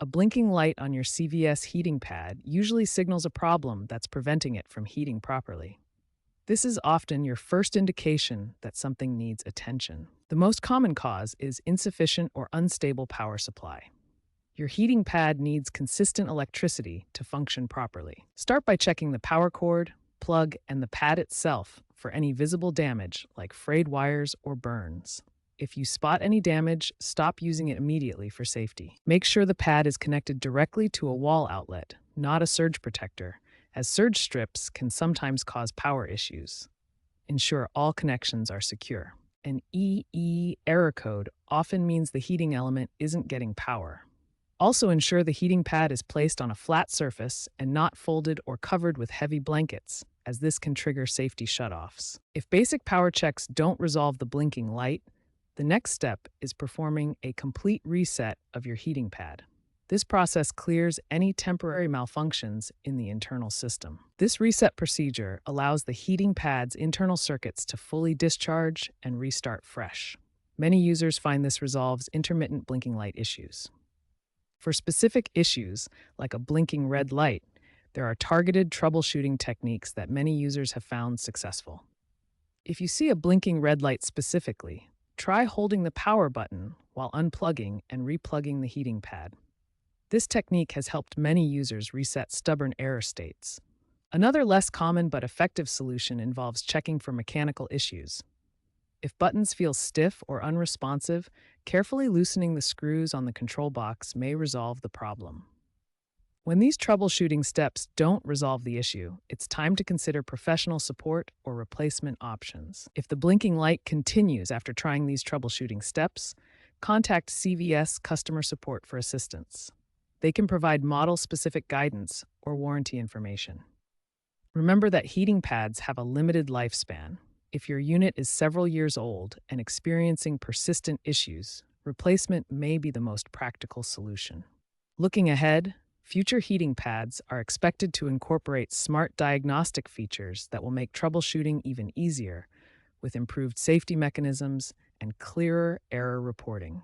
A blinking light on your CVS heating pad usually signals a problem that's preventing it from heating properly. This is often your first indication that something needs attention. The most common cause is insufficient or unstable power supply. Your heating pad needs consistent electricity to function properly. Start by checking the power cord, plug, and the pad itself for any visible damage like frayed wires or burns. If you spot any damage, stop using it immediately for safety. Make sure the pad is connected directly to a wall outlet, not a surge protector, as surge strips can sometimes cause power issues. Ensure all connections are secure. An EE error code often means the heating element isn't getting power. Also ensure the heating pad is placed on a flat surface and not folded or covered with heavy blankets, as this can trigger safety shutoffs. If basic power checks don't resolve the blinking light, the next step is performing a complete reset of your heating pad. This process clears any temporary malfunctions in the internal system. This reset procedure allows the heating pad's internal circuits to fully discharge and restart fresh. Many users find this resolves intermittent blinking light issues. For specific issues, like a blinking red light, there are targeted troubleshooting techniques that many users have found successful. If you see a blinking red light specifically, try holding the power button while unplugging and replugging the heating pad. This technique has helped many users reset stubborn error states. Another less common but effective solution involves checking for mechanical issues. If buttons feel stiff or unresponsive, carefully loosening the screws on the control box may resolve the problem. When these troubleshooting steps don't resolve the issue, it's time to consider professional support or replacement options. If the blinking light continues after trying these troubleshooting steps, contact CVS customer support for assistance. They can provide model-specific guidance or warranty information. Remember that heating pads have a limited lifespan. If your unit is several years old and experiencing persistent issues, replacement may be the most practical solution. Looking ahead, future heating pads are expected to incorporate smart diagnostic features that will make troubleshooting even easier, with improved safety mechanisms and clearer error reporting.